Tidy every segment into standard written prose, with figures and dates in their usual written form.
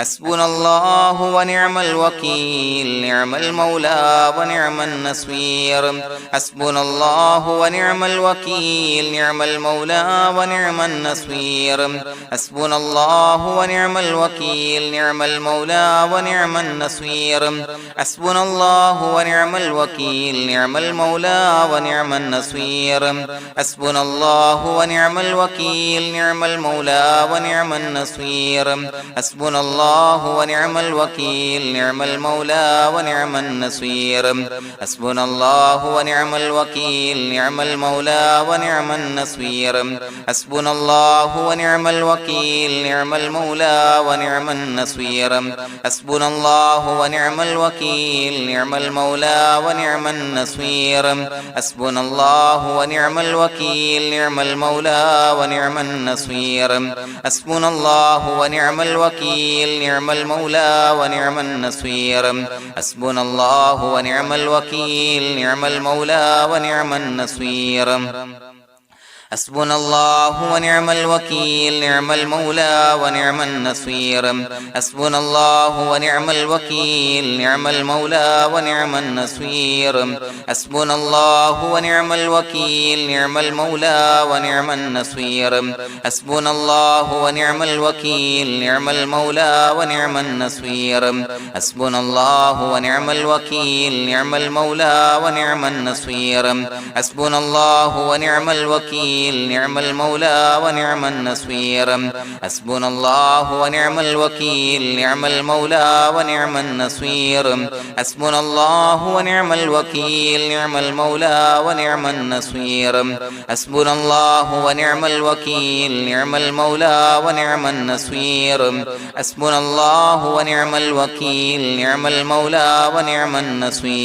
حسبنا الله ونعم الوكيل نعم المولى ونعم النصير حسبنا الله ونعم الوكيل نعم المولى ونعم النصير حسبنا الله ونعم الوكيل نعم المولى ونعم النصير حسبنا الله ونعم الوكيل نعم المولى ونعم النصير حسبنا الله ونعم الوكيل نعم المولى ونعم النصير حسبنا الله ونعم الوكيل نعم المولى ونعم النصير حسبنا الله ونعم الوكيل نعم المولى ونعم النصير حسبنا الله ونعم الوكيل نعم المولى ونعم النصير حسبنا الله ونعم الوكيل نعم المولى ونعم النصير حسبنا الله ونعم الوكيل نعم المولى ونعم النصير حسبنا الله ونعم الوكيل نعم المولى ونعم النصير حسبنا الله ونعم الوكيل نعم المولى ونعم النصير حسبنا الله ونعم الوكيل نعم المولى ونعم النصير حسبنا الله ونعم الوكيل نعم المولى ونعم النصير حسبنا الله ونعم الوكيل نعم المولى ونعم النصير حسبنا الله ونعم الوكيل نعم المولى ونعم النصير حسبنا الله ونعم الوكيل نعم المولى ونعم النصير حسبنا الله ونعم الوكيل نعم المولى ونعم النصير حسبنا الله ونعم الوكيل نعم المولى ونعم النصير حسبنا الله ونعم الوكيل نعم المولى ونعم النصير حسبنا الله ونعم الوكيل نعم المولى ونعم النصير حسبنا الله ونعم الوكيل نعم المولى ونعم النصير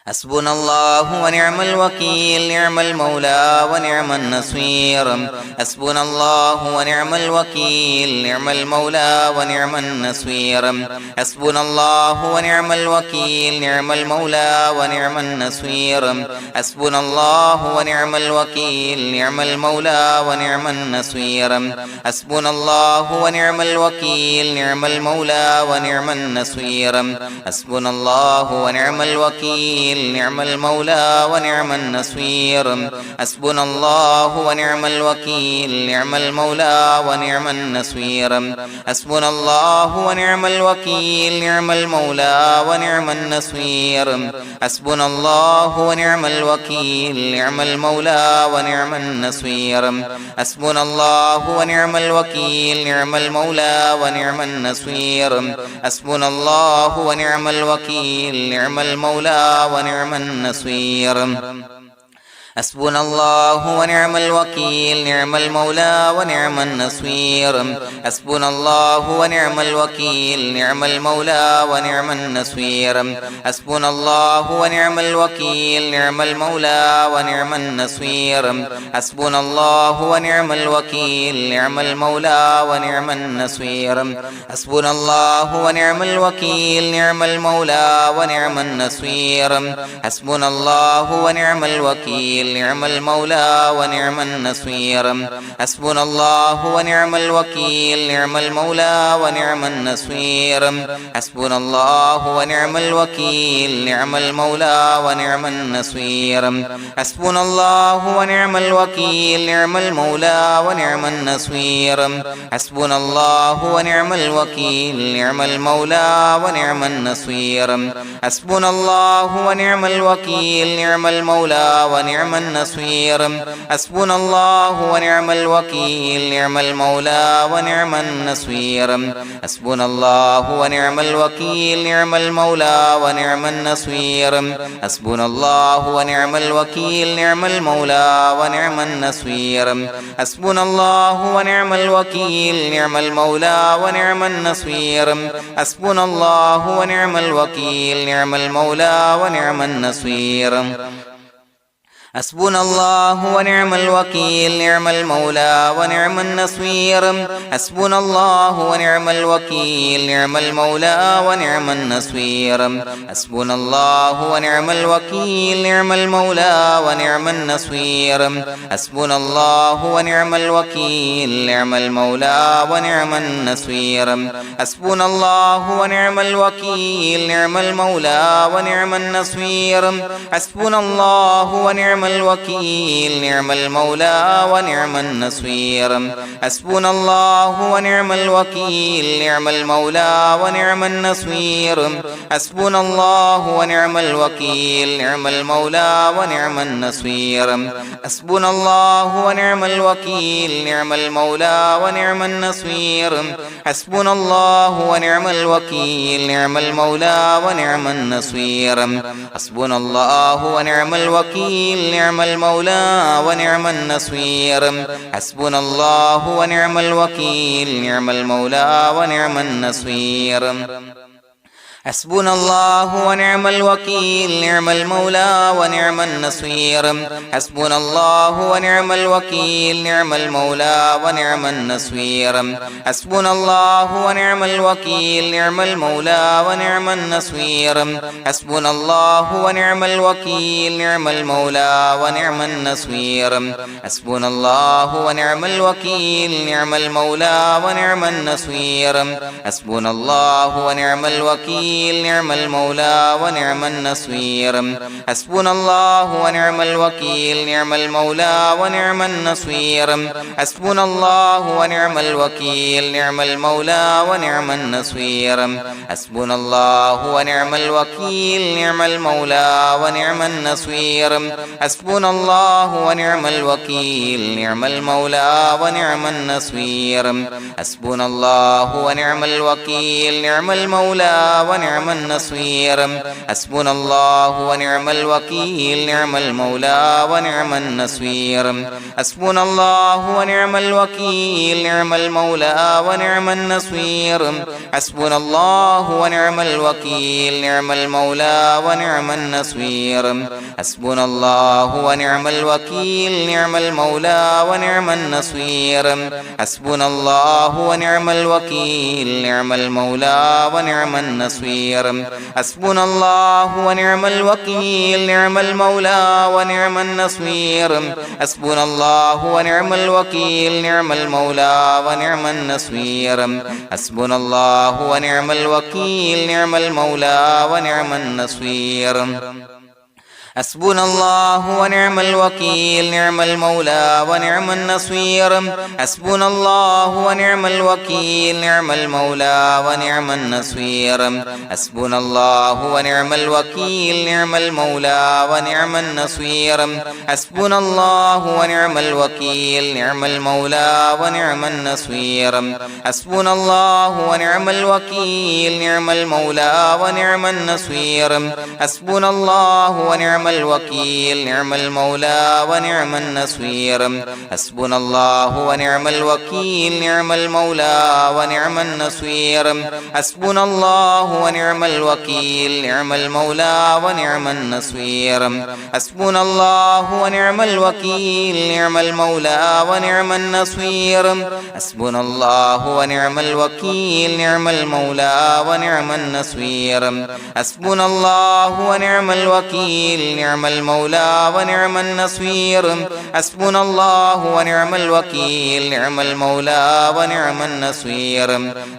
حسبنا الله ونعم الوكيل نعم المولى ونعم النصير حسبنا الله ونعم الوكيل نعم المولى ونعم النصير حسبنا الله ونعم الوكيل نعم المولى ونعم النصير حسبنا الله ونعم الوكيل نعم المولى ونعم النصير حسبنا الله ونعم الوكيل نعم المولى ونعم النصير حسبنا الله ونعم الوكيل نعم المولى ونعم النصير حسبنا الله ونعم الوكيل نعم المولى ونعم النصير حسبنا الله ونعم الوكيل نعم المولى ونعم النصير حسبنا الله ونعم الوكيل نعم المولى ونعم النصير حسبنا الله ونعم الوكيل نعم المولى ونعم النصير حسبنا الله ونعم الوكيل نعم المولى ونعم النصير حسبنا الله ونعم الوكيل نعم المولى ونعم النصير حسبنا الله ونعم الوكيل نعم المولى ونعم النصير حسبنا الله ونعم الوكيل نعم المولى ونعم النصير حسبنا الله ونعم الوكيل نعم المولى ونعم النصير حسبنا الله ونعم الوكيل نعم المولى ونعم النصير حسبنا الله ونعم الوكيل نعم المولى ونعم النصير حسبنا الله ونعم الوكيل نعم المولى ونعم النصير حسبنا الله ونعم الوكيل نعم المولى ونعم النصير حسبنا الله ونعم الوكيل نعم المولى ونعم النصير حسبنا الله ونعم الوكيل نعم المولى ونعم النصير حسبنا الله ونعم الوكيل نعم المولى ونعم النصير حسبنا الله ونعم الوكيل نعم المولى ونعم النصير حسبنا الله ونعم الوكيل نعم المولى ونعم النصير حسبنا الله ونعم الوكيل نعم المولى ونعم النصير حسبنا الله ونعم الوكيل نعم المولى ونعم النصير حسبنا الله ونعم الوكيل نعم المولى ونعم النصير حسبنا الله ونعم الوكيل نعم المولى ونعم النصير حسبنا الله ونعم الوكيل نعم المولى ونعم النصير حسبنا الله ونعم الوكيل نعم المولى ونعم النصير حسبنا الله ونعم الوكيل نعم المولى ونعم النصير حسبنا الله ونعم الوكيل نعم المولى ونعم النصير حسبنا الله ونعم الوكيل نعم المولى ونعم النصير حسبنا الله ونعم الوكيل نعم المولى ونعم النصير حسبنا الله ونعم الوكيل نعم المولى ونعم النصير حسبنا الله ونعم الوكيل نعم المولى ونعم النصير حسبنا الله ونعم الوكيل نعم المولى ونعم النصير حسبنا الله ونعم الوكيل نعم المولى ونعم النصير حسبنا الله ونعم الوكيل نعم المولى ونعم النصير حسبنا الله ونعم الوكيل نعم المولى ونعم النصير حسبنا الله ونعم الوكيل نعم المولى ونعم النصير حسبنا الله ونعم الوكيل نعم المولى ونعم النصير حسبنا الله ونعم الوكيل نعم المولى ونعم النصير حسبنا الله ونعم الوكيل نعم المولى ونعم النصير حسبنا الله ونعم الوكيل نعم المولى ونعم النصير حسبنا الله ونعم الوكيل نعم المولى ونعم النصير حسبنا الله ونعم الوكيل نعم المولى ونعم النصير حسبنا الله ونعم الوكيل نعم المولى ونعم النصير حسبنا الله ونعم الوكيل نعم المولى ونعم النصير حسبنا الله ونعم الوكيل نعم المولى ونعم النصير حسبنا الله ونعم الوكيل نعم المولى ونعم النصير حسبنا الله ونعم الوكيل نعم المولى ونعم النصير حسبنا الله ونعم الوكيل نعم المولى ونعم النصير حسبنا الله ونعم الوكيل نعم المولى ونعم النصير حسبنا الله ونعم الوكيل نعم المولى ونعم النصير حسبنا الله ونعم الوكيل نعم المولى ونعم النصير حسبنا الله ونعم الوكيل نعم المولى ونعم النصير حسبنا الله ونعم الوكيل نعم المولى ونعم النصير حسبنا الله ونعم الوكيل نعم المولى ونعم النصير حسبنا الله ونعم الوكيل نعم المولى ونعم النصير حسبنا الله ونعم الوكيل نعم المولى ونعم النصير حسبنا الله ونعم الوكيل نعم المولى ونعم النصير حسبنا الله ونعم الوكيل نعم المولى ونعم النصير حسبنا الله ونعم الوكيل نعم المولى ونعم النصير حسبنا الله ونعم الوكيل نعم المولى ونعم النصير حسبنا الله ونعم الوكيل نعم المولى ونعم النصير حسبنا الله ونعم الوكيل نعم المولى ونعم النصير حسبنا الله ونعم الوكيل نعم المولى ونعم النصير حسبنا الله ونعم الوكيل نعم المولى ونعم النصير حسبنا الله ونعم الوكيل نعم المولى ونعم النصير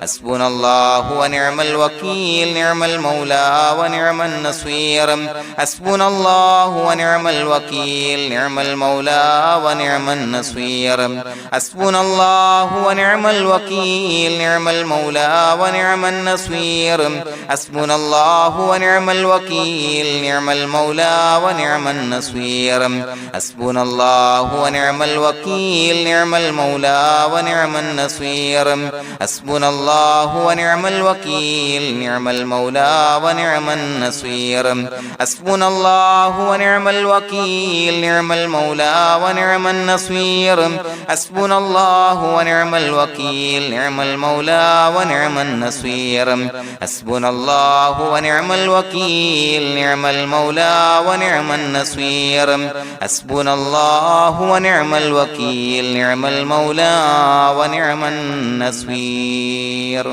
حسبنا الله ونعم الوكيل نعم المولى ونعم النصير حسبنا الله ونعم الوكيل نعم المولى ونعم النصير حسبنا الله ونعم الوكيل نعم المولى ونعم النصير حسبنا الله ونعم الوكيل نعم المولى ونعم النصير حسبنا الله ونعم الوكيل نعم المولى ونعم النصير حسبنا الله ونعم الوكيل نعم المولى ونعم النصير حسبنا الله ونعم الوكيل نعم المولى ونعم النصير حسبنا الله ونعم الوكيل نعم المولى ونعم النصير حسبنا الله ونعم الوكيل نعم المولى ونعم النصير حسبنا الله ونعم الوكيل نعم المولى ونعم النصير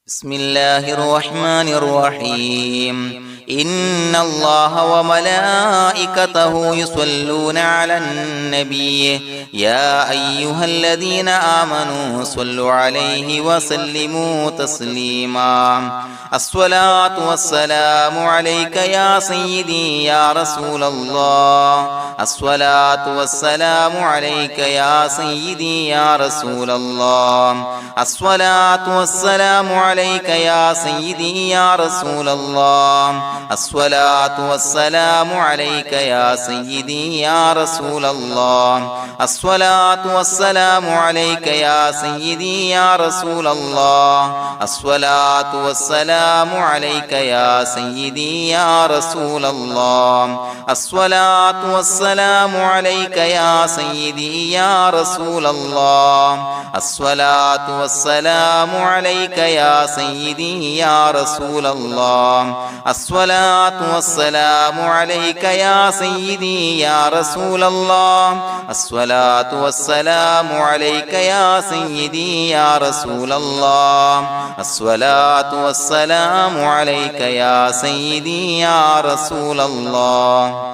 بسم الله الرحمن الرحيم إن الله وملائكته يصلون على النبي يا أيها الذين آمنوا صلوا عليه وسلموا تسليما الصلاة والسلام عليك يا سيدي يا رسول الله الصلاة والسلام عليك يا سيدي يا رسول الله الصلاة والسلام عليك يا سيدي يا رسول الله الصلاة والسلام عليك يا سيدي يا رسول الله الصلاة والسلام عليك يا سيدي يا رسول الله الصلاة والسلام عليك يا سيدي يا رسول الله الصلاة والسلام عليك يا سيدي يا رسول الله الصلاة والسلام عليك يا سيدي يا رسول الله الصلاة والسلام عليك يا سيدي يا رسول الله الصلاة والسلام عليك يا سيدي يا رسول الله الصلاة والسلام عليك يا سيدي يا رسول الله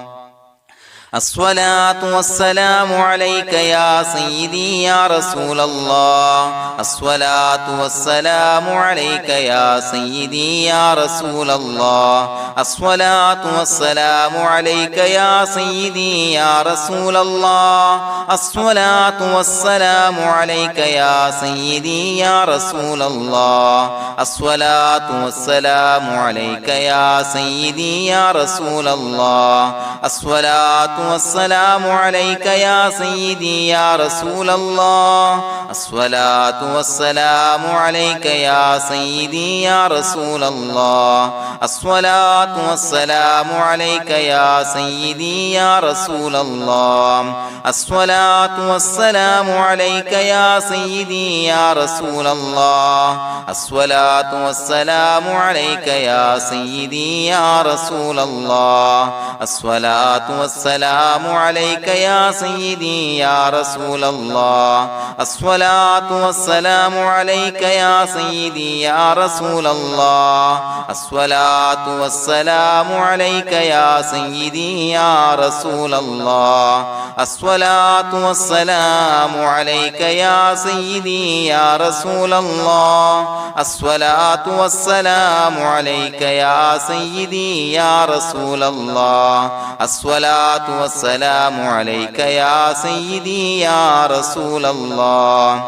الصلاة والسلام عليك يا سيدي يا رسول الله الصلاة والسلام عليك يا سيدي يا رسول الله الصلاة والسلام عليك يا سيدي يا رسول الله الصلاة والسلام عليك يا سيدي يا رسول الله الصلاة والسلام عليك يا سيدي يا رسول الله الصلاة والسلام عليك يا سيدي يا رسول الله الصلاة والسلام عليك يا سيدي يا رسول الله الصلاة والسلام عليك يا سيدي يا رسول الله الصلاة والسلام عليك يا سيدي يا رسول الله الصلاة والسلام عليك يا سيدي يا رسول الله الصلاة والسلام عليك يا سيدي يا رسول الله الصلاة والسلام عليك يا سيدي يا رسول الله الصلاة والسلام عليك يا سيدي يا رسول الله الصلاة والسلام عليك يا سيدي يا رسول الله الصلاة والسلام عليك يا سيدي يا رسول الله الصلاة والسلام عليك يا سيدي يا رسول الله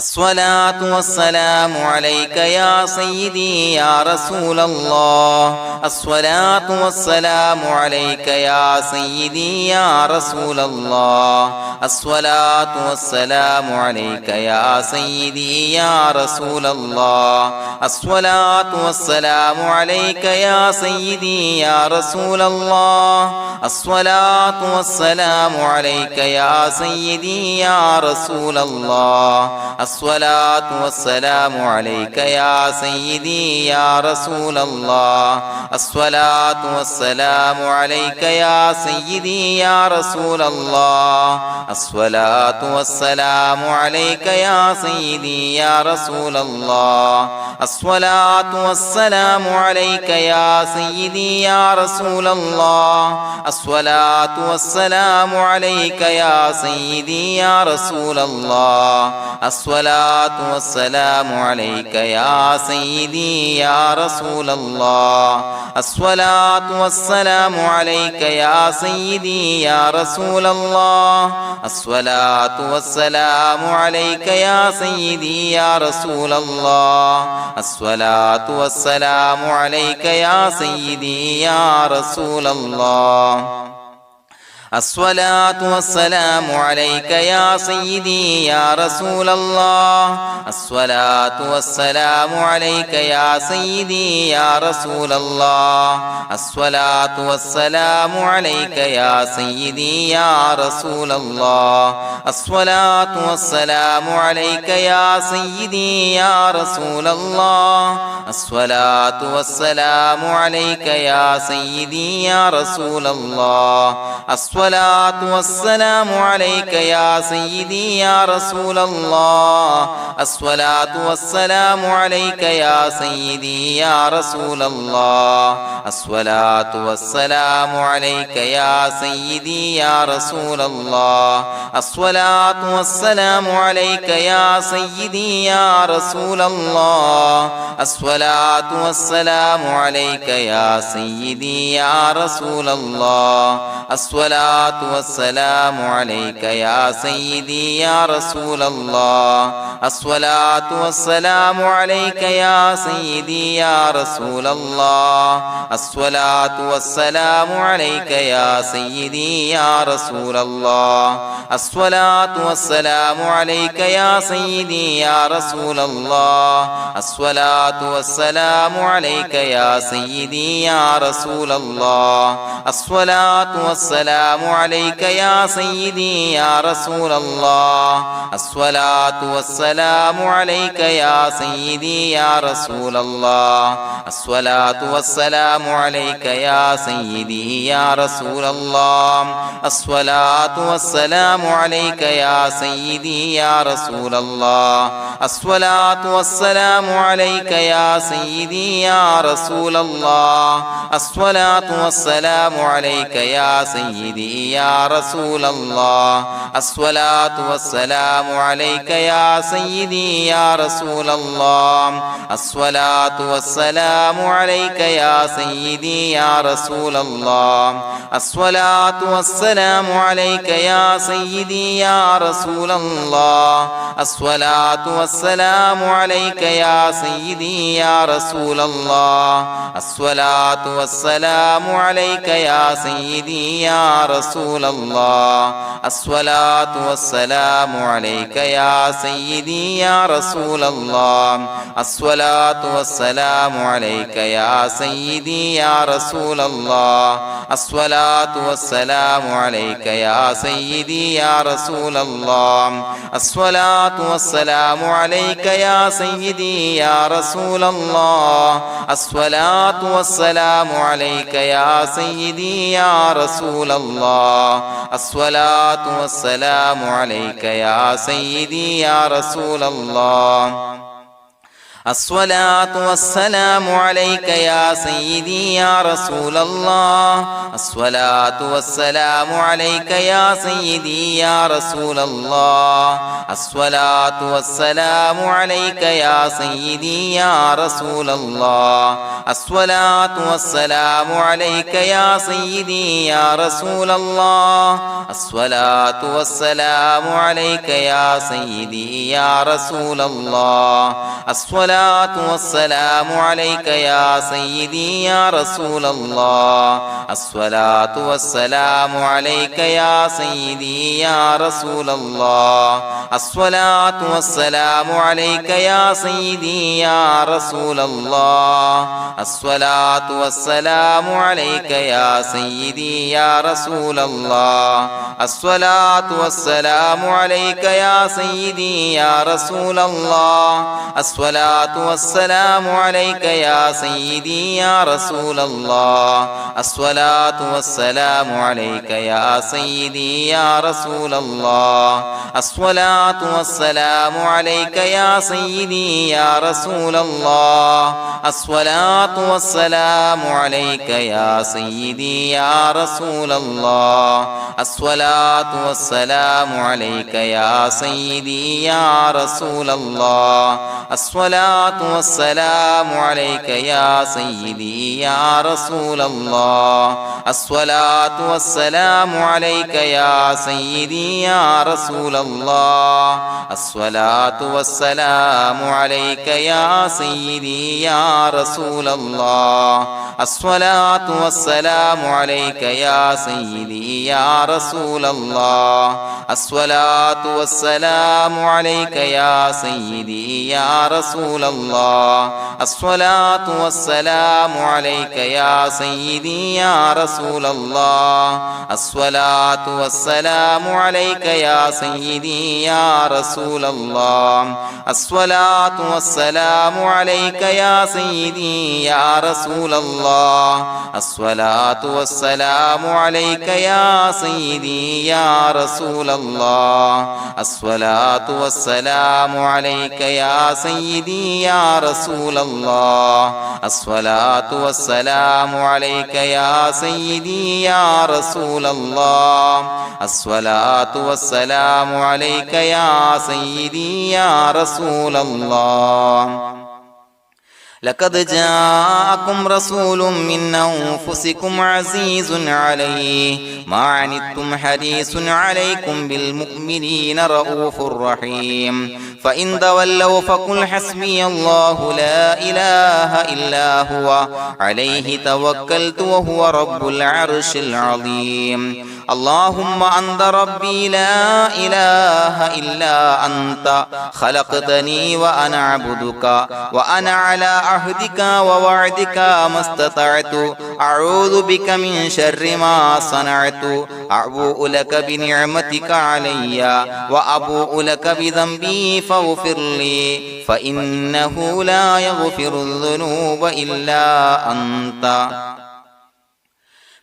الصلاة والسلام عليك يا سيدي يا رسول الله الصلاة والسلام عليك يا سيدي يا رسول الله الصلاة والسلام عليك يا سيدي يا رسول الله الصلاة والسلام عليك يا سيدي يا رسول الله الصلاة والسلام عليك يا سيدي يا رسول الله الصلاة والسلام عليك يا سيدي يا رسول الله الصلاة والسلام عليك يا سيدي يا رسول الله الصلاة والسلام عليك يا سيدي يا رسول الله الصلاة والسلام عليك يا سيدي يا رسول الله الصلاة والسلام عليك يا سيدي يا رسول الله الصلاة والسلام عليك يا سيدي يا رسول الله الصلاة والسلام عليك يا سيدي يا رسول الله الصلاة والسلام عليك يا سيدي يا رسول الله الصلاة والسلام عليك يا سيدي يا رسول الله الصلاة والسلام عليك يا سيدي يا رسول الله الصلاة والسلام عليك يا سيدي يا رسول الله الصلاة والسلام عليك يا سيدي يا رسول الله الصلاة والسلام عليك يا سيدي يا رسول الله الصلاة والسلام عليك يا سيدي يا رسول الله الصلاة والسلام عليك يا سيدي يا رسول الله الصلاة والسلام عليك يا سيدي يا رسول الله الصلاة والسلام عليك يا سيدي يا رسول الله الصلاة والسلام عليك يا سيدي يا رسول الله الصلاة والسلام عليك يا سيدي يا رسول الله الصلاة والسلام عليك يا سيدي يا رسول الله الصلاة والسلام عليك يا سيدي يا رسول الله الصلاة والسلام عليك يا سيدي يا رسول الله الصلاة والسلام عليك يا سيدي يا رسول الله الصلاة والسلام عليك يا سيدي يا رسول الله الصلاة والسلام عليك يا سيدي يا رسول الله الصلاة والسلام عليك يا سيدي يا رسول الله الصلاة والسلام عليك يا سيدي يا رسول الله الصلاة والسلام عليك يا سيدي يا رسول الله الصلاة والسلام عليك يا سيدي يا رسول الله الصلاة والسلام عليك يا سيدي يا رسول الله الصلاة والسلام عليك يا سيدي يا رسول الله الصلاة والسلام عليك يا سيدي يا رسول الله الصلاة والسلام عليك يا سيدي يا رسول الله الصلاة والسلام عليك يا سيدي يا رسول الله الصلاة والسلام عليك يا سيدي يا رسول الله الصلاة والسلام عليك يا سيدي يا رسول الله الصلاة والسلام عليك يا سيدي يا رسول الله الصلاة والسلام عليك يا سيدي يا رسول الله الصلاة والسلام عليك يا سيدي يا رسول الله الصلاة والسلام عليك يا سيدي يا رسول الله الصلاة والسلام عليك يا سيدي يا رسول الله الصلاة والسلام عليك يا سيدي يا رسول الله الصلاة والسلام عليك يا سيدي يا رسول الله الصلاة والسلام عليك يا سيدي يا رسول الله الصلاة والسلام عليك يا سيدي يا رسول الله الصلاة والسلام عليك يا سيدي يا رسول الله الصلاة والسلام عليك يا سيدي يا رسول الله الصلاة والسلام عليك يا سيدي يا رسول الله الصلاة والسلام عليك يا سيدي يا رسول الله الصلاة والسلام عليك يا سيدي يا رسول الله الصلاة والسلام عليك يا سيدي يا رسول الله الصلاة والسلام عليك يا سيدي يا رسول الله الصلاة والسلام عليك يا سيدي يا رسول الله الصلاة والسلام عليك يا سيدي يا رسول الله الصلاة والسلام عليك يا سيدي يا رسول الله الصلاة والسلام عليك يا سيدي يا رسول الله الصلاة الصلاة والسلام عليك يا سيدي يا رسول الله الصلاة والسلام عليك يا سيدي يا رسول الله الصلاة والسلام عليك يا سيدي يا رسول الله الصلاة والسلام عليك يا سيدي يا رسول الله الصلاة والسلام عليك يا سيدي يا رسول الله الصلاة والسلام عليك يا سيدي يا رسول الله الصلاة والسلام عليك يا سيدي يا رسول الله الصلاة والسلام عليك يا سيدي يا رسول الله الصلاة والسلام عليك يا سيدي يا رسول الله الصلاة والسلام عليك يا سيدي يا رسول الله الصلاة والسلام عليك يا سيدي يا رسول الله الصلاة والسلام عليك يا سيدي يا رسول الله لقد جاءكم رسول من أنفسكم عزيز عليه ما عنتم حريص عليكم بالمؤمنين رؤوف رحيم فإن تولوا فقل حسبي الله لا إله إلا هو عليه توكلت وهو رب العرش العظيم اللهم أنت ربي لا إله إلا أنت خلقتني وأنا عبدك وأنا على عهدك ووعدك ما استطعت أعوذ بك من شر ما صنعت أبوء لك بنعمتك علي وأبوء لك بذنبي فاغفر لي فإنه لا يغفر الذنوب إلا أنت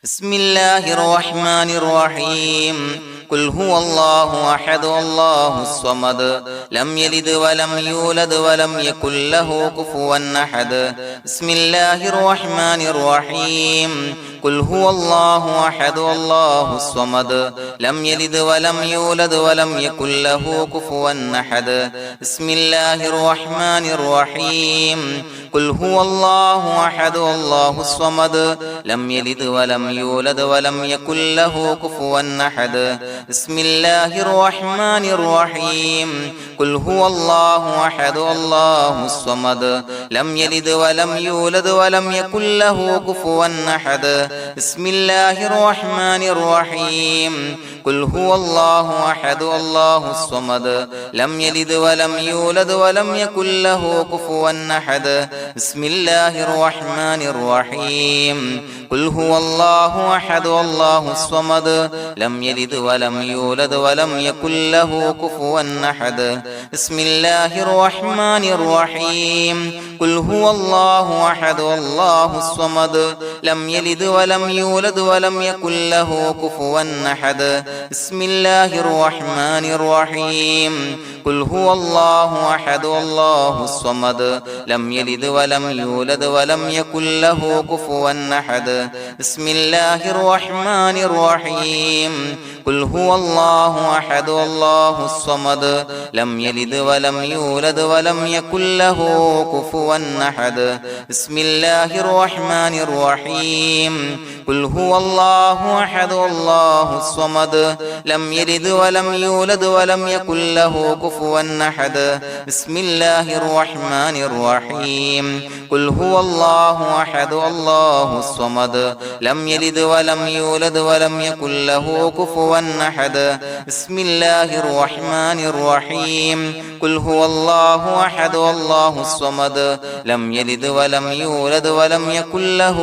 بسم الله الرحمن الرحيم قل هو الله أحد الله الصمد لم يلد ولم يولد ولم يكن له كفوا أحد بسم الله الرحمن الرحيم قل هو الله أحد الله الصمد لم يلد ولم يولد ولم يكن له كفوا أحد بسم الله الرحمن الرحيم قل هو الله أحد الله الصمد لم يلد ولم يولد ولم يكن له كفوا أحد بسم الله الرحمن الرحيم قل هو الله أحد الله الصمد لم يلد ولم يولد ولم يكن له كفوا أحد بسم الله الرحمن الرحيم قل هو الله أحد الله الصمد لم يلد ولم يولد ولم يكن له كفوا أحد بسم الله الرحمن الرحيم قل هو الله أحد الله الصمد لم يلد ولم يولد ولم يكن له كفوا أحد بسم الله الرحمن الرحيم قل هو الله أحد الله الصمد لم يلد ولم يولد ولم يكن له كفوا أحد بسم الله الرحمن الرحيم قل هو الله أحد الله الصمد لم يلد ولم يولد ولم يكن له كفوا أحد بسم الله الرحمن الرحيم قل هو الله أحد الله الصمد لم يلد ولم يولد ولم يكن له كفوا أحد بسم الله الرحمن الرحيم قل هو الله أحد الله الصمد لم يلد ولم يولد ولم يكن له كفوا أحد بسم الله الرحمن الرحيم قل هو الله أحد الله الصمد لم يلد ولم يولد ولم يكن له كفوا أحد بسم الله الرحمن الرحيم قل هو الله أحد الله الصمد لم يلد ولم يولد ولم يكن له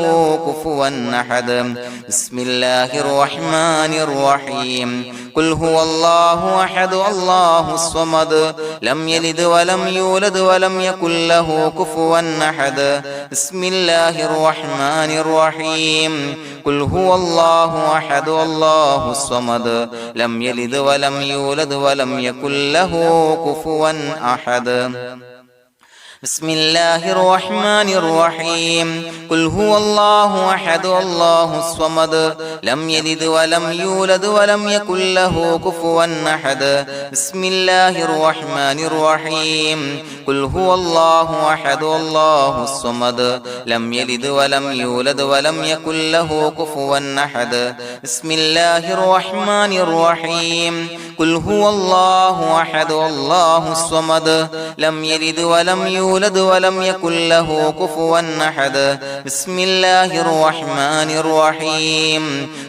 كفوا أحد بسم الله الرحمن الرحيم قل هو الله أحد الله الصمد لم يلد ولم يولد ولم يكن له كفوا أحد بسم الله الرحمن الرحيم قل هو الله أحد الله الصمد لم يلد ولم يولد ولم يكن له كفوا أحد بسم الله الرحمن الرحيم قل هو الله أحد الله الصمد لم يلد ولم يولد ولم يكن له كفوا أحد بسم الله الرحمن الرحيم قل هو الله أحد الله الصمد لم يلد ولم يولد ولم يكن له كفوا أحد بسم الله الرحمن الرحيم قل هو الله أحد الله الصمد لم يلد ولم يولد ولم يكن له كفوا أحد بسم الله الرحمن الرحيم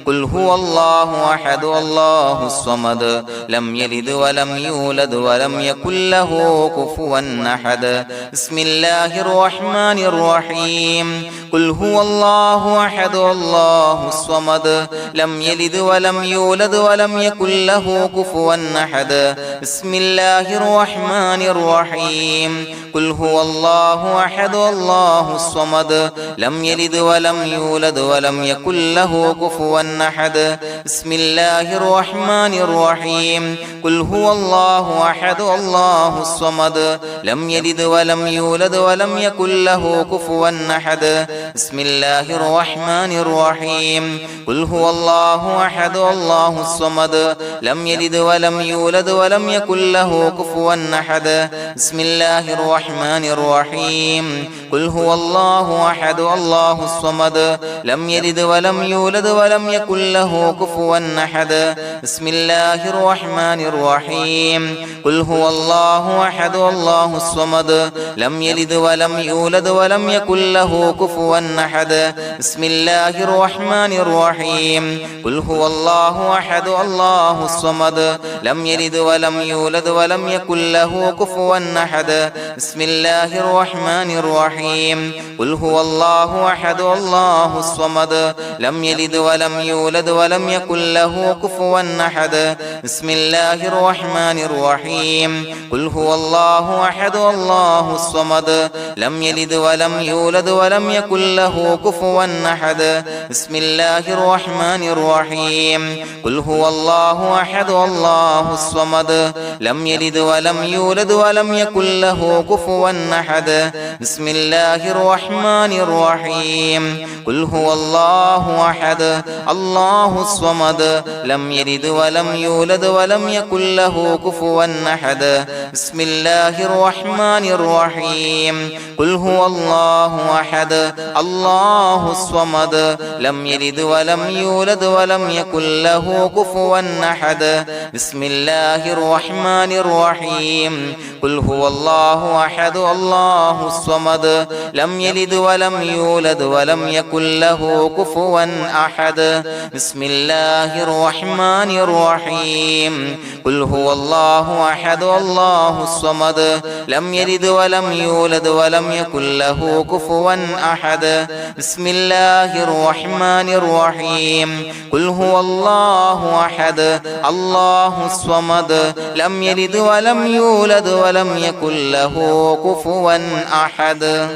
قل هو الله أحد الله الصمد لم يلد ولم يولد ولم يكن له كفوا أحد بسم الله الرحمن الرحيم قل هو الله أحد الله الصمد لم يلد ولم يولد ولم يكن له كفوا أحد بسم الله الرحمن الرحيم قل هو الله أحد الله الصمد لم يلد ولم يولد ولم يكن له كفوا أحد بسم الله الرحمن الرحيم قل هو الله أحد الله الصمد لم يلد ولم يولد ولم يكن له كفوا أحد بسم الله الرحمن الرحيم قل هو الله أحد الله الصمد لم يلد ولم يولد ولم يكن له كفوا أحد بسم الله الرحمن الرحيم قل هو الله أحد الله الصمد لم يلد ولم يولد ولم يكن له كفوا أحد بسم الله الرحمن الرحيم قل هو الله أحد الله الصمد لم يلد ولم يولد ولم يكن له كفوا أحد بسم الله الرحمن الرحيم قل هو الله أحد الله الصمد لم يلد ولم يولد ولم يكن له كفوا أحد بسم الله الرحمن الرحيم قل هو الله أحد الله الصمد لم يلد ولم يولد ولم يكن له كفوا أحد بسم الله الرحمن الرحيم قل هو الله أحد الله الصمد لم يلد ولم يولد ولم يكن له كفوا أحد بسم الله الرحمن الرحيم قل هو الله أحد الله الصمد لم يلد ولم يولد ولم يكن له كفوا أحد بسم الله الرحمن الرحيم قل هو الله أحد الله الصمد لم يلد ولم يولد ولم يكن له كفوا أحد بسم الله الرحمن الرحيم قل هو الله أحد الله الصمد لم يلد ولم يولد ولم يكن له كفوا أحد بسم الله الرحمن الرحيم قل هو الله أحد الله الصمد لم يلد ولم يولد ولم يكن له كفوا أحد بسم الله الرحمن الرحيم قل هو الله أحد الله الصمد لم يلد ولم يولد ولم يكن له كفوا أحد بسم الله الرحمن الرحيم قل هو الله أحد الله الصمد لم يلد ولم يولد ولم يكن له كفوا أحد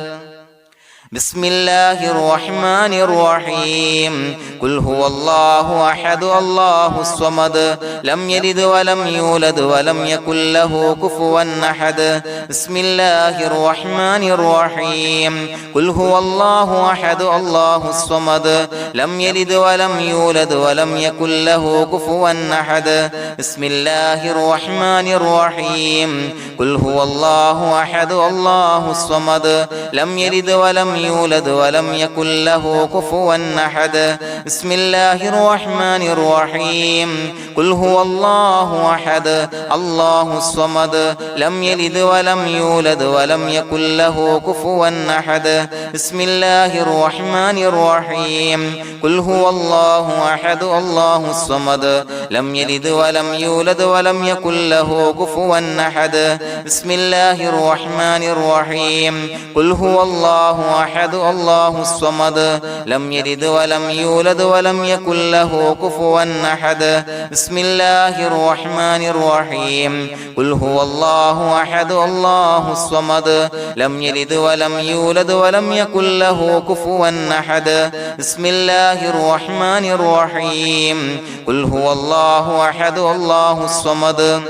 بسم الله الرحمن الرحيم قل هو الله أحد الله الصمد لم يلد ولم يولد ولم يكن له كفوا أحد بسم الله الرحمن الرحيم قل هو الله أحد الله الصمد لم يلد ولم يولد ولم يكن له كفوا أحد بسم الله الرحمن الرحيم قل هو الله أحد الله الصمد لم يلد ولم يولد ولم يكن له كفوا أحد بسم الله الرحمن الرحيم قل هو الله أحد الله الصمد لم يلد ولم يولد ولم يكن له كفوا أحد بسم الله الرحمن الرحيم قل هو الله أحد الله الصمد لم يلد ولم يولد ولم يكن له كفوا أحد بسم الله الرحمن الرحيم قل هو الله أحد الله الصمد لم يلد ولم يولد ولم يكن له كفوا أحد بسم الله الرحمن الرحيم قل هو الله أحد الله الصمد لم يلد ولم يولد ولم يكن له كفوا أحد بسم الله الرحمن الرحيم قل هو الله أحد الله الصمد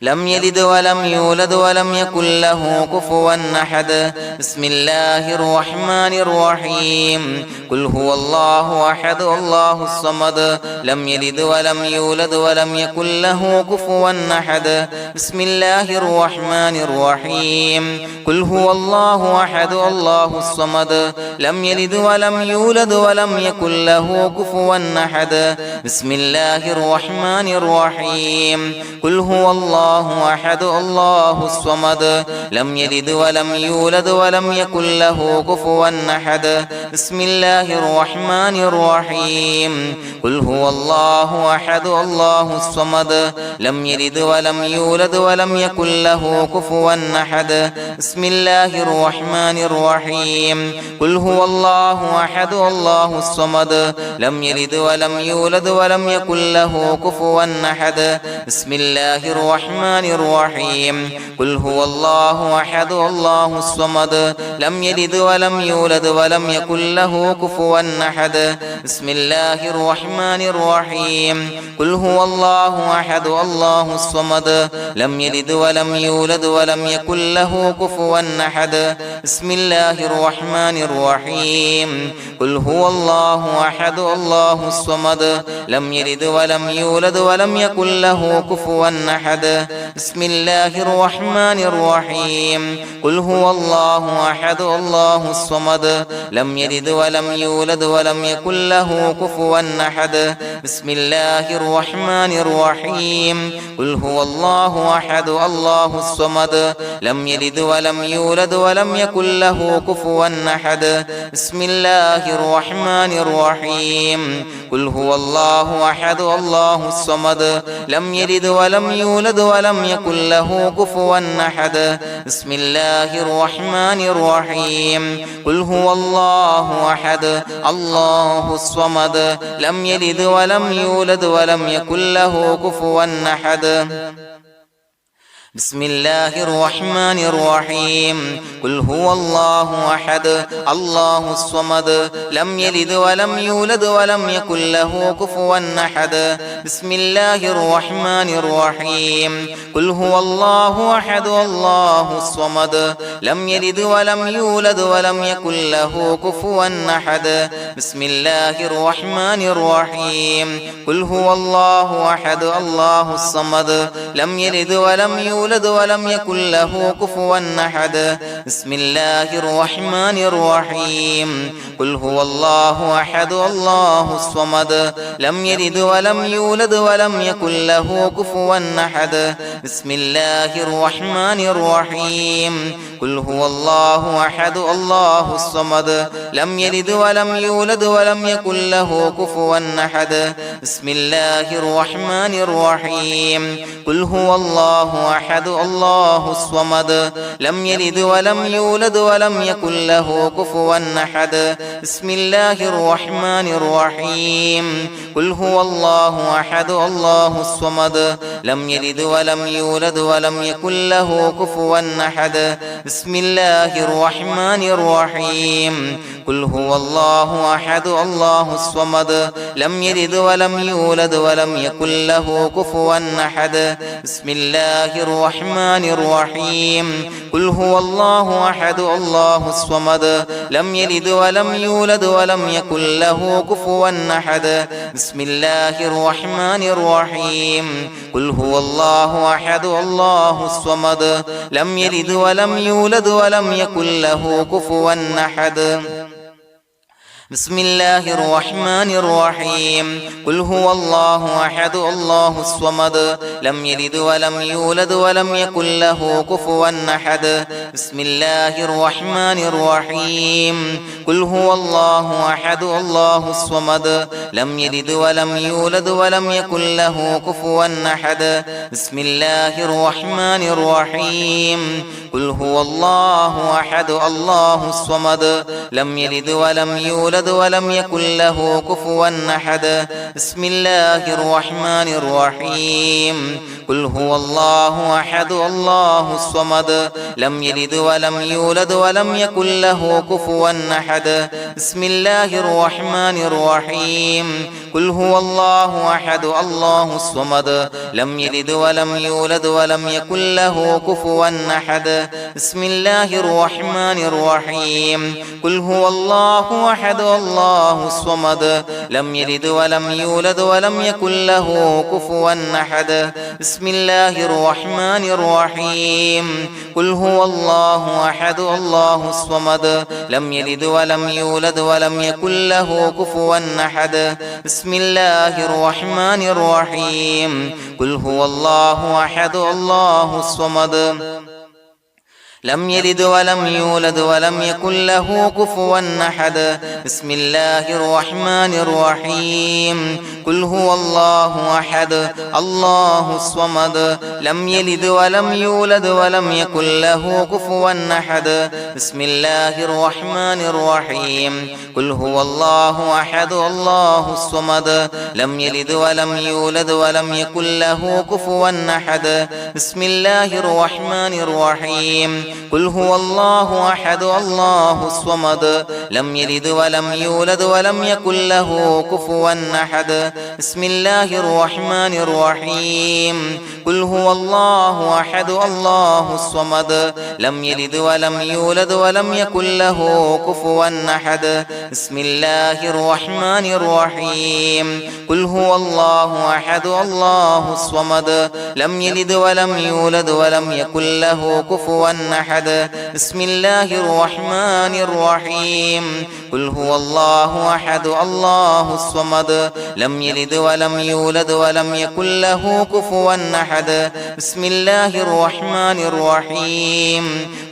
لم يلد ولم يولد ولم يكن له كفوا أحد بسم الله الرحمن الرحيم قل هو الله أحد الله الصمد لم يلد ولم يولد ولم يكن له كفوا أحد بسم الله الرحمن الرحيم قل هو الله أحد الله الصمد لم يلد ولم يولد ولم يكن له كفوا أحد بسم الله الرحمن الرحيم قل هو الله أحد الله الصمد لم يلد ولم يولد ولم يكن له كفوا أحد بسم الله الرحمن الرحيم قل هو الله أحد الله الصمد لم يلد ولم يولد ولم يكن له كفوا أحد بسم الله الرحمن الرحيم قل هو الله أحد الله الصمد لم يلد ولم يولد ولم يكن له كفوا أحد بسم الله الرحمن الرحيم قل هو الله أحد الله الصمد لم يلد ولم يولد ولم يكن له كفوا أحد بسم الله الرحمن الرحيم قل هو الله أحد الله الصمد لم يلد ولم يولد ولم يكن له كفوا أحد بسم الله الرحمن الرحيم قل هو الله أحد الله الصمد لم يلد ولم يولد ولم يكن له كفوا أحد بسم الله الرحمن الرحيم قل هو الله أحد الله الصمد لم يلد ولم يولد ولم يكن له كفوا أحد بسم الله الرحمن الرحيم قل هو الله أحد الله الصمد لم يلد ولم يولد ولم يكن له كفوا أحد بسم الله الرحمن الرحيم قل هو الله أحد الله الصمد لم يلد ولم يولد ولم يكن له كفوا أحد بسم الله الرحمن الرحيم قل هو الله أحد الله الصمد لم يلد ولم يولد ولم يكن له كفوا أحد بسم الله الرحمن الرحيم قل هو الله أحد الله الصمد لم يلد ولم يولد ولم يكن له كفوا أحد بسم الله الرحمن الرحيم قل هو الله أحد الله الصمد لم يلد ولم يولد ولم يكن له كفوا أحد بسم الله الرحمن الرحيم قل هو الله أحد الله الصمد لم يلد ولم يولد ولم يكن له كفوا أحد بسم الله الرحمن الرحيم قل هو الله أحد الله الصمد لم يلد ولم يولد ولم يكن له كفوا أحد بسم الله الرحمن الرحيم قل هو الله أحد الله الصمد لم يلد ولم يولد ولم يكن له كفوا أحد بسم الله الرحمن الرحيم قل هو الله أحد الله الصمد لم يلد ولم يولد ولم يكن له كفوا أحد بسم الله الرحمن الرحيم قل هو الله أحد الله الصمد لم يلد ولم يولد ولم يكن له كفوا أحد بسم الله الرحمن الرحيم قل هو الله أحد الله الصمد لم يلد ولم يولد ولم يكن له كفوا أحد بسم الله الرحمن الرحيم قل هو الله أحد الله الصمد لم يلد ولم يولد ولم يكن له كفوا أحد بسم الله الرحمن الرحيم قل هو الله أحد الله الصمد لم يلد ولم يولد ولم يكن له كفوا أحد بسم الله الرحمن الرحيم قل هو الله أحد الله الصمد لم يلد ولم يولد ولم يكن له كفوا أحد بسم الله الرحمن الرحيم قل هو الله أحد الله الصمد لم يلد ولم يولد ولم يكن له كفوا أحد بسم الله الرحمن الرحيم قل هو الله أحد الله الصمد لم يلد ولم يولد يولد ولم يكن له كفوا أحد بسم الله الرحمن الرحيم قل هو الله أحد الله الصمد لم يلد ولم يولد ولم يكن له كفوا أحد بسم الله الرحمن الرحيم قل هو الله أحد الله الصمد لم يلد ولم يولد ولم يكن له كفوا أحد بسم الله الرحمن الرحيم قل هو الله أحد الله الصمد لم يلد ولم يولد ولم يكن له كفوا أحد بسم الله الرحمن الرحيم قل هو الله أحد الله الصمد لم يلد ولم يولد ولم يكن له كفوا أحد بسم الله الرحمن الرحيم قل هو الله أحد الله الصمد لم يلد ولم يولد ولم يكن له كفوا أحد بسم الله الرحمن الرحيم قل هو الله أحد الله الصمد لم يلد ولم يولد ولم يكن له كفوا أحد بسم الله الرحمن الرحيم قل هو الله أحد الله الصمد لم يلد ولم يولد ولم يكن له كفوا أحد بسم الله الرحمن الرحيم قل هو الله أحد الله الصمد لم يلد ولم يولد ولم يكن له كفوا أحد بسم الله الرحمن الرحيم قل هو الله أحد الله الصمد لم يلد ولم يولد ولم يكن له كفوا أحد بسم الله الرحمن الرحيم قل هو الله أحد الله الصمد لم يلد ولم يولد ولم يكن له كفوا أحد بسم الله الرحمن الرحيم قل هو الله أحد الله الصمد لم يلد ولم يولد ولم يكن له كفوا أحد بسم الله الرحمن الرحيم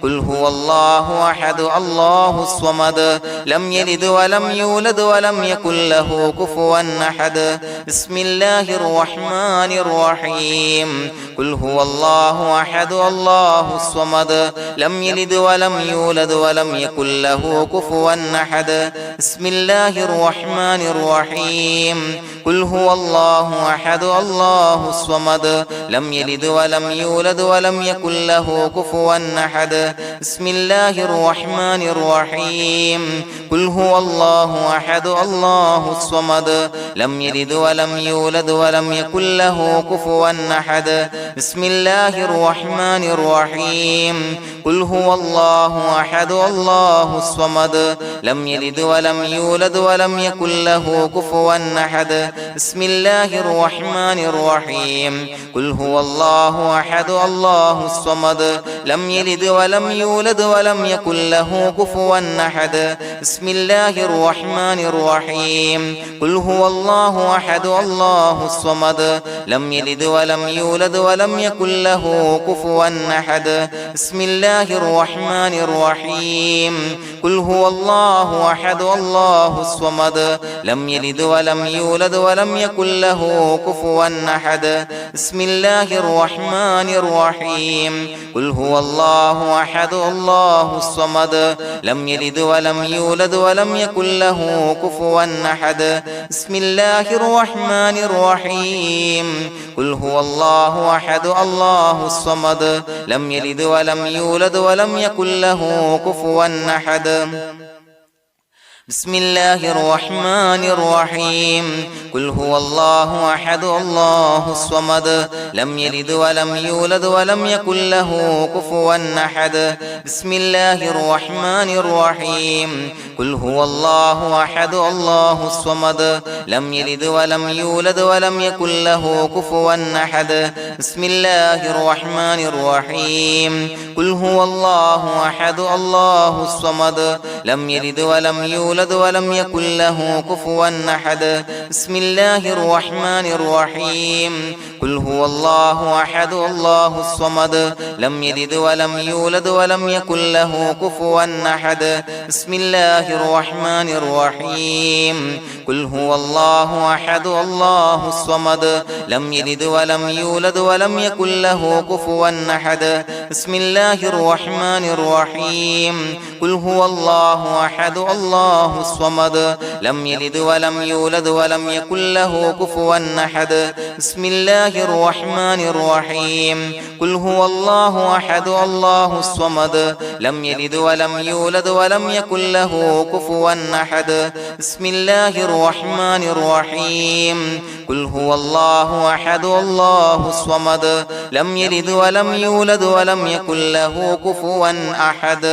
قل هو الله أحد الله الصمد لم يلد ولم يولد ولم يكن له كفوا أحد بسم الله الرحمن الرحيم قل هو الله أحد الله الصمد لم يلد ولم يولد ولم يكن له كفوا أحد بسم الله الرحمن الرحيم قل هو الله أحد الله الصمد لم يلد ولم يولد ولم يكن له كفوا أحد بسم الله الرحمن الرحيم قل هو الله أحد الله الصمد لم يلد ولم يولد ولم يكن له كفوا أحد بسم الله الرحمن الرحيم قل هو الله أحد الله الصمد لم يلد ولم يولد ولم يكن له كفوا أحد بسم الله الرحمن الرحيم قل هو الله أحد الله الصمد لم يلد ولم يولد ولم يكن له كفوا أحد بسم الله الرحمن الرحيم قل هو الله أحد الله الصمد لم يلد ولم يولد ولم يكن له كفوا أحد بسم الله الرحمن الرحيم قل هو الله أحد الله الصمد لم يلد ولم يولد ولم يكن له كفوا أحد بسم الله الرحمن الرحيم قل هو الله أحد الله الصمد لم يلد ولم يولد ولم يكن له كفوا أحد بسم الله الرحمن الرحيم قل هو الله أحد الله الصمد لم يلد ولم يولد ولم يكن له كفوا أحد بسم الله الرحمن الرحيم قل هو الله أحد الله الصمد لم يلد ولم يولد ولم يكن له كفوا أحد بسم الله الرحمن الرحيم قل هو الله أحد الله الصمد لم يلد ولم يولد ولم يكن له كفوا أحد بسم الله الرحمن الرحيم قل هو الله أحد الله الصمد لم يلد ولم يولد ولم يكن له كفوا أحد بسم الله الرحمن الرحيم قل هو الله أحد الله الصمد لم يلد ولم يولد ولم يكن له كفوا أحد بسم الله الرحمن الرحيم قل هو الله أحد الله الصمد لم يلد ولم يولد ولم يكن له كفوا أحد بسم الله الرحمن الرحيم قل هو الله الله أحد الله الصمد لم يلد ولم يولد ولم يكن له كفوا أحد بسم الله الرحمن الرحيم قل هو الله أحد الله الصمد لم يلد ولم يولد ولم يكن له كفوا أحد بسم الله الرحمن الرحيم قل هو الله أحد الله الصمد لم يلد ولم يولد ولم يكن له كفوا أحد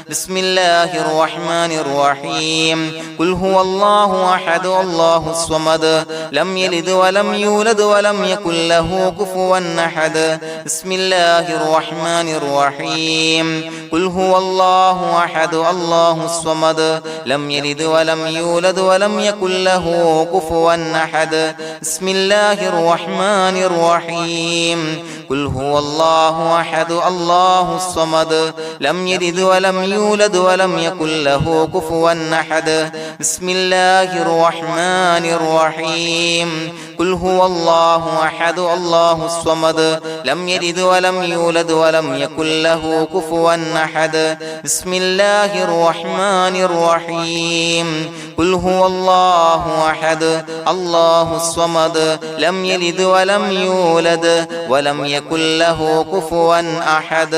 بسم الله الرحمن الرحيم قل هو الله أحد الله الصمد لم يلد ولم يولد ولم يكن له كفوا أحد بسم الله الرحمن الرحيم قل هو الله أحد الله الصمد لم يلد ولم يولد ولم يكن له كفوا أحد بسم الله الرحمن الرحيم قل هو الله أحد الله الصمد لم يلد ولم يولد ولم يكن له كفوا أحد بسم الله الرحمن الرحيم قل هو الله أحد الله الصمد لم يلد ولم يولد ولم يكن له كفوا أحد بسم الله الرحمن الرحيم قل هو الله أحد الله الصمد لم يلد ولم يولد ولم يكن له كفوا أحد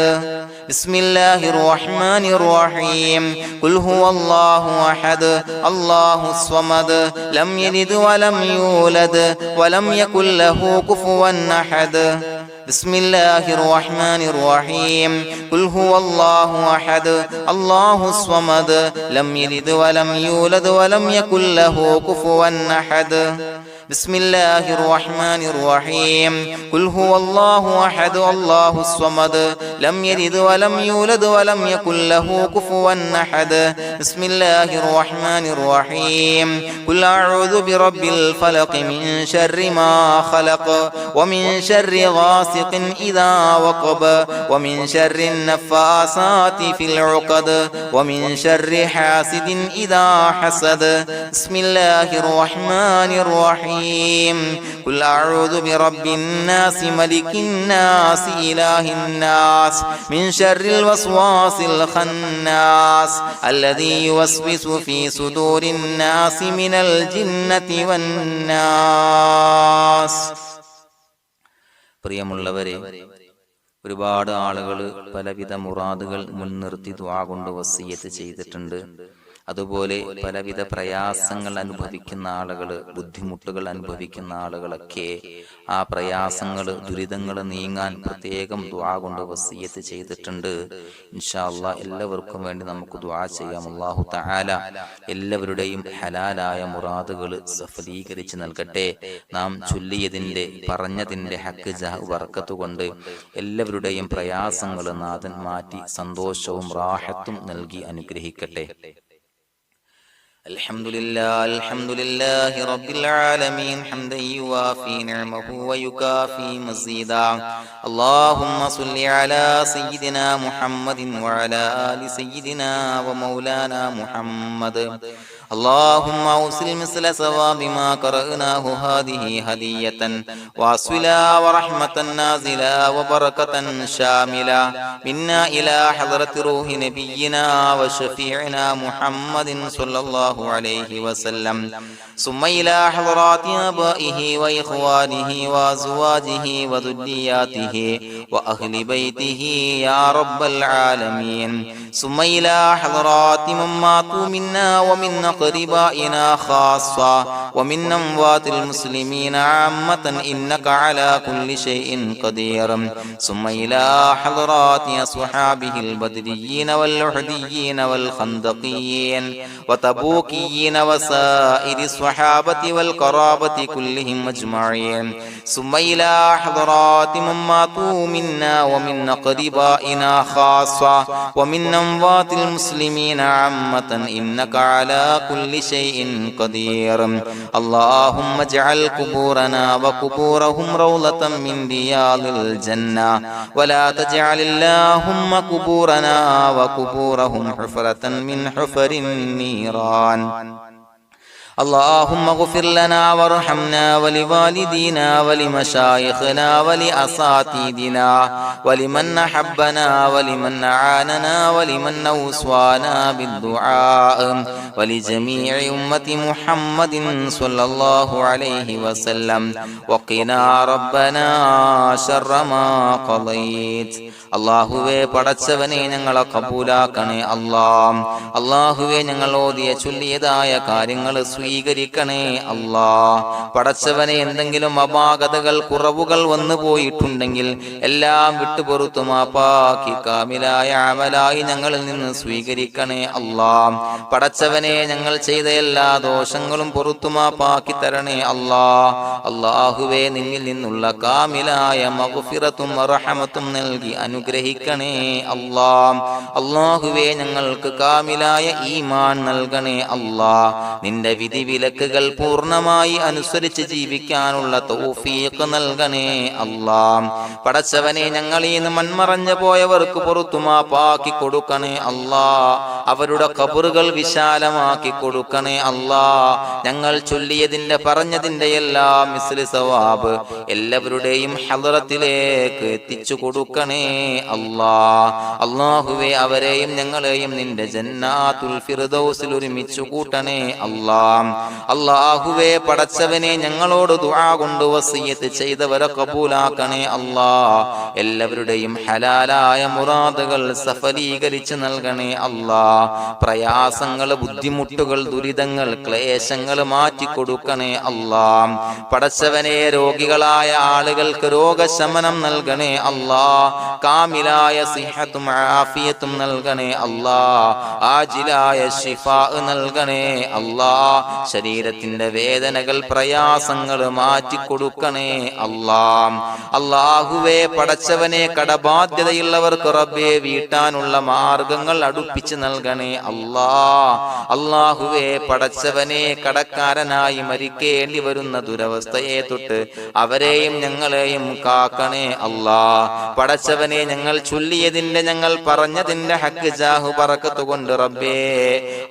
بسم الله الرحمن الرحيم قل هو الله أحد الله الصمد لم يلد ولم يولد ولم يكن له كفوا أحد بسم الله الرحمن الرحيم قل هو الله أحد الله الصمد لم يلد ولم يولد ولم يكن له كفوا أحد بسم الله الرحمن الرحيم قل هو الله أحد الله الصمد لم يلد ولم يولد ولم يكن له كفوا أحد بسم الله الرحمن الرحيم قل أعوذ برب الفلق من شر ما خلق ومن شر غاسق إذا وقب ومن شر النفاثات في العقد ومن شر حاسد إذا حسد بسم الله الرحمن الرحيم قل أعوذ برب الناس ملك الناس إله الناس من شر الوسواس الخناس الذي يوسوس في صدور الناس من الجنة والناس. പ്രിയമുള്ളവരെ, ഒരുപാട് ആളുകൾ പലവിധ മുറാദുകൾ മുൻനിർത്തി ദുആ കൊണ്ട് വസിയ്യത്ത് ചെയ്തിട്ടുണ്ട്. അതുപോലെ പലവിധ പ്രയാസങ്ങൾ അനുഭവിക്കുന്ന ആളുകൾ, ബുദ്ധിമുട്ടുകൾ അനുഭവിക്കുന്ന ആളുകളൊക്കെ ആ പ്രയാസങ്ങൾ, ദുരിതങ്ങൾ നീങ്ങാൻ പ്രത്യേകം ദുആ കൊണ്ട് വസിയ്യത്ത് ചെയ്തിട്ടുണ്ട്. ഇൻഷാ അല്ലാഹ് എല്ലാവർക്കും വേണ്ടി നമുക്ക് ദുആ ചെയ്യാം. അല്ലാഹു തആല എല്ലാവരുടെയും ഹലാലായ മുറാദുകൾ സഫലീകരിച്ച് നൽകട്ടെ. നാം ചൊല്ലിയതിന്റെ, പറഞ്ഞതിന്റെ ഹക്ക് ജാഹ് ബർക്കത്ത് കൊണ്ട് എല്ലാവരുടെയും പ്രയാസങ്ങൾ നാഥൻ മാറ്റി സന്തോഷവും റാഹത്തും നൽകി അനുഗ്രഹിക്കട്ടെ. الحمد لله رب العالمين حمدا يوافي نعمه ويكافي مزيدا. اللهم صل على سيدنا محمد وعلى آل سيدنا ومولانا محمد. اللهم أوصل مثل ثواب ما قرأناه هذه هدية واصلا ورحمة نازلا وبركة شاملة منا إلى حضرة روح نبينا وشفيعنا محمد صلى الله عليه وسلم، ثم إلى حضرات آبائه وإخوانه وأزواجه وذرياته وأهل بيته يا رب العالمين، ثم إلى حضرات من ماتوا منا ومن أقربائنا خاصة ومن أموات المسلمين عامة إنك على كل شيء قدير، ثم إلى حضرات أصحابه البدريين والأحديين والخندقيين وتبوكيين وسائر الصحابة والقرابة كلهم أجمعين، ثم إلى حضرات من ماتوا منا ومن أقربائنا خاصة ومن أموات المسلمين عامة إنك على كل شيء قدير. اللهم اجعل قبورنا وقبورهم روضة من رياض الجنة، ولا تجعل اللهم قبورنا وقبورهم حفرة من حفر النيران. اللهم اغفر لنا وارحمنا ولوالدينا ولمشايخنا ولأساتذتنا ولمن أحبنا ولمن أعاننا ولمن أوصانا بالدعاء ولجميع أمة محمد صلى الله عليه وسلم وقنا ربنا شر ما قضيت. അള്ളാഹുവേ പടച്ചവനെ ഞങ്ങളെ കബൂലാക്കണേ അല്ലാഹ്. അള്ളാഹുവേ ഞങ്ങൾ ഓതിയ ചൊല്ലിയതായ കാര്യങ്ങൾ സ്വീകരിക്കണേ അല്ലാഹ്. പടച്ചവനെ എന്തെങ്കിലും അപാകതകൾ കുറവുകൾ വന്നു പോയിട്ടുണ്ടെങ്കിൽ എല്ലാം വിട്ടുപൊറുത്തു മാപ്പാക്കി കാമിലായ അമലായി ഞങ്ങളിൽ നിന്ന് സ്വീകരിക്കണേ അല്ലാഹ്. പടച്ചവനെ ഞങ്ങൾ ചെയ്ത എല്ലാ ദോഷങ്ങളും പൊറുത്തു മാപ്പാക്കി തരണേ അല്ലാഹ്. അള്ളാഹുവേ നിന്നിൽ നിന്നുള്ള കാമിലായ മഗ്ഫിറത്തും റഹമത്തും നൽകി അനുഗ്രഹിക്കണേ അല്ലാഹ്. അല്ലാഹുവേ ഞങ്ങൾക്ക് കാമിലായ ഈമാൻ നൽകണേ അല്ലാഹ്. നിന്റെ വിധി വിലക്കുകൾ പൂർണ്ണമായി അനുസരിച്ച് ജീവിക്കാനുള്ള തൗഫീഖ് നൽകണേ അല്ലാഹ്. പടച്ചവനെ ഞങ്ങളിൽ നിന്ന് മൺമറഞ്ഞു പോയവർക്ക് പുറത്തു മാപ്പാക്കി കൊടുക്കണേ അല്ലാഹ്. അവരുടെ ഖബറുകൾ വിശാലമാക്കി കൊടുക്കണേ അല്ലാഹ്. ഞങ്ങൾ ചൊല്ലിയതിന്റെ പറഞ്ഞതിന്റെ എല്ലാം മിസ്ലി സവാബ് എല്ലാവരുടെയും ഹളറത്തിലേക്ക് എത്തിച്ചു കൊടുക്കണേ അല്ലാഹ്. അല്ലാഹുവേ അവരെയും ഞങ്ങളെയും നിന്റെ ജന്നാത്തുൽ ഫിർദൗസിൽ ഒരുമിച്ചു കൂട്ടണേ അല്ലാഹ്. അല്ലാഹുവേ പടച്ചവനെ ഞങ്ങളോട് ദുആ കൊണ്ട് വസിയത്ത് ചെയ്തവരെ കബൂലാക്കണേ അല്ലാഹ്. എല്ലാവരുടെയും ഹലാലായ മുറാദുകൾ സഫലീകരിച്ച് നൽകണേ അല്ലാഹ്. പ്രയാസങ്ങൾ, ബുദ്ധിമുട്ടുകൾ, ദുരിതങ്ങൾ, ക്ലേശങ്ങൾ മാറ്റിക്കൊടുക്കണേ അല്ലാഹ്. പടച്ചവനെ രോഗികളായ ആളുകൾക്ക് രോഗശമനം നൽകണേ അല്ലാഹ്. കാമിലായ സിഹത്തും ആഫിയത്തും നൽകണേ അല്ലാഹ്. ആജിലായ ശിഫാ നൽകണേ അല്ലാഹ്. ശരീരത്തിന്റെ വേദനകൾ, പ്രയാസങ്ങൾ മാറ്റിക്കൊടുക്കണേ അല്ലാഹ്. അല്ലാഹുവേ പടച്ചവനെ കടബാധ്യതയുള്ളവർക്ക് റബ്ബേ വീട്ടാനുള്ള മാർഗങ്ങൾ അടുപ്പിച്ച് നൽകണേ അല്ലാഹ്. അല്ലാഹുവേ പടച്ചവനെ കടക്കാരനായി മരിക്കേണ്ടി വരുന്ന ദുരവസ്ഥയെ തൊട്ട് അവരെയും ഞങ്ങളെയും കാക്കണേ അല്ലാഹ്. പടച്ചവനെ ഞങ്ങൾ ചൊല്ലിയതിന്റെ, ഞങ്ങൾ പറഞ്ഞതിന്റെ ഹക്ക് ജാഹു ബറക്കത്ത് കൊണ്ട് റബ്ബേ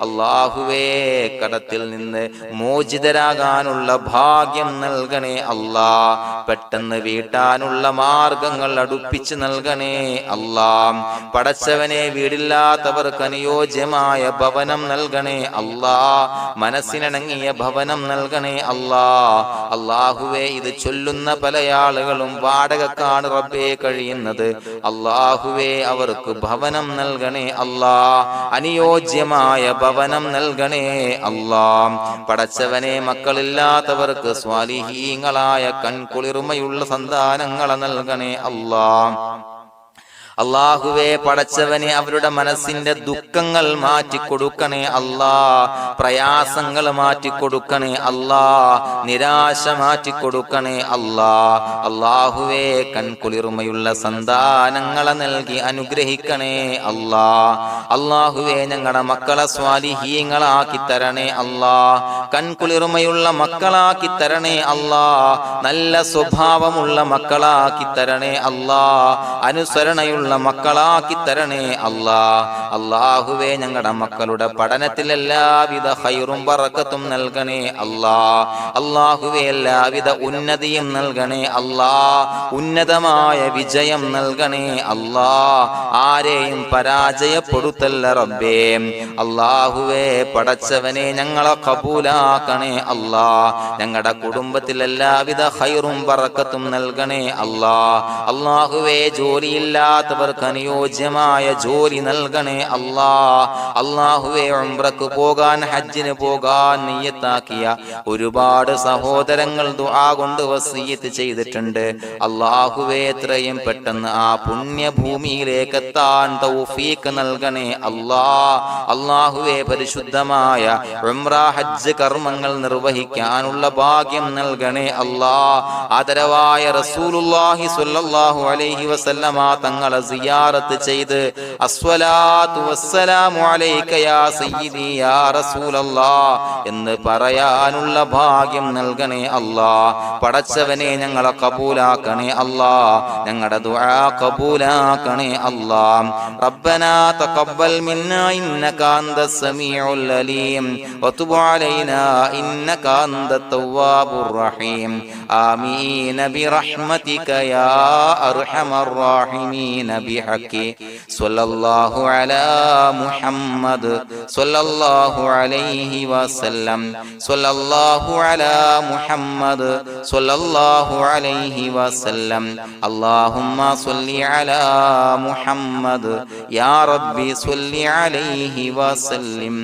അല്ലാഹുവേ കടത്തിൽ നിന്ന് മോചിതരാകാനുള്ള ഭാഗ്യം നൽകണേ അല്ലാഹ്. പെട്ടെന്ന് വീട്ടാനുള്ള മാർഗങ്ങൾ അടുപ്പിച്ച് നൽകണേ അല്ലാഹ്. പടച്ചവനെ വീടില്ലാത്തവർക്ക് അനുയോജ്യമായ ഭവനം നൽകണേ അല്ലാഹ്. മനസ്സിനിണങ്ങിയ ഭവനം നൽകണേ അല്ലാഹ്. അല്ലാഹുവേ ഇത് ചൊല്ലുന്ന പല ആളുകളും വാടകക്കാണ് റബ്ബേ കഴിയുന്നത്. അല്ലാഹുവേ അവർക്ക് ഭവനം നൽകണേ അല്ലാഹ്. അനുയോജ്യമായ ഭവനം നൽകണേ അല്ലാഹ്. പടച്ചവനെ മക്കളില്ലാത്തവർക്ക് സ്വാലിഹീങ്ങളായ കൺകുളിർമയുള്ള സന്താനങ്ങളെ നൽകണേ അല്ലാഹ്. അല്ലാഹുവേ പടച്ചവനെ അവരുടെ മനസ്സിന്റെ ദുഃഖങ്ങൾ മാറ്റിക്കൊടുക്കണേ അല്ലാഹ്. പ്രയാസങ്ങൾ മാറ്റിക്കൊടുക്കണേ അല്ലാഹ്. നിരാശ മാറ്റിക്കൊടുക്കണേ അല്ലാഹ്. അല്ലാഹുവേ കൺകുളിർമയുള്ള സന്താനങ്ങളെ നൽകി അനുഗ്രഹിക്കണേ അല്ലാഹ്. അല്ലാഹുവേ ഞങ്ങളുടെ മക്കളെ സ്വാലിഹീങ്ങളാക്കി തരണേ അല്ലാഹ്. കൺകുളിർമയുള്ള മക്കളാക്കി തരണേ അല്ലാഹ്. നല്ല സ്വഭാവമുള്ള മക്കളാക്കി തരണേ അല്ലാഹ്. അനുസരണയുള്ള മക്കളാക്കി തരണേ അല്ലാഹ്. അല്ലാഹുവേ ഞങ്ങളുടെ മക്കളുടെ പഠനത്തിൽ എല്ലാവിധ ഖൈറും ബറക്കത്തും നൽകണേ അല്ലാഹ്. അല്ലാഹുവേ എല്ലാവിധ ഉന്നതിയും നൽകണേ അല്ലാഹ്. ഉന്നതമായ വിജയം നൽകണേ അല്ലാഹ്. ആരെയും പരാജയപ്പെടുത്തല്ല റബ്ബേ. അല്ലാഹുവേ പടച്ചവനെ ഞങ്ങളെ കബൂലാക്കണേ അല്ലാഹ്. ഞങ്ങളുടെ കുടുംബത്തിൽ എല്ലാവിധ ഖൈറും ബറക്കത്തും നൽകണേ അല്ലാഹ്. അല്ലാഹുവേ ജോലിയില്ലാത്ത അനുയോജ്യമായ ജോലി നൽകണേ അല്ലാഹ്. അല്ലാഹുവേ ഉംറക്ക് പോകാൻ, ഹജ്ജിന് പോകാൻ നിയ്യത്താക്കിയ ഒരുപാട് സഹോദരങ്ങൾ ദുആ കൊണ്ട് വസിയത്ത് ചെയ്തിട്ടുണ്ട്. അല്ലാഹുവേ എത്രയും പെട്ടെന്ന് ആ പുണ്യഭൂമിയിലേക്ക് എത്താൻ തൗഫീഖ് നൽകണേ അല്ലാഹ്. അല്ലാഹുവേ പരിശുദ്ധമായ ഉംറ ഹജ്ജ് കർമ്മങ്ങൾ നിർവഹിക്കാനുള്ള ഭാഗ്യം നൽകണേ അല്ലാഹ്. ആദരവായ റസൂലുള്ളാഹി സ്വല്ലല്ലാഹു അലൈഹി വസല്ലമ തങ്ങളെ സിയാറത്ത് ചെയ്ത് അസ്സലാത്തു വസ്സലാമു അലൈക യാ സയ്യിദി യാ റസൂലല്ലാഹ് എന്ന് പറയാനുള്ള ഭാഗ്യം നൽകണേ അല്ലാഹ്. പടച്ചവനെ ഞങ്ങളെ കബൂലാക്കണേ അല്ലാഹ്, ഞങ്ങളുടെ ദുആ കബൂലാക്കണേ അല്ലാഹ്. റബ്ബനാ തഖബ്ബൽ മിന്നാ ഇന്നക അന്തസ് സമീഉൽ അലീം വതുബ് അലൈനാ ഇന്നക അന്തത് തവ്വാബുർ റഹീം. ആമീൻ ബിറഹ്മതിക യാ അർഹമർ റഹീമീൻ ബിഹഖി സ്വല്ലല്ലാഹു അലാ മുഹമ്മദ് സ്വല്ലല്ലാഹു അലൈഹി വസല്ലം സ്വല്ലല്ലാഹു അലാ മുഹമ്മദ് സ്വല്ലല്ലാഹു അലൈഹി വസല്ലം. അല്ലാഹുമ്മ സ്വല്ലി അലാ മുഹമ്മദ് യാ റബ്ബി സ്വല്ലി അലൈഹി വസല്ലം.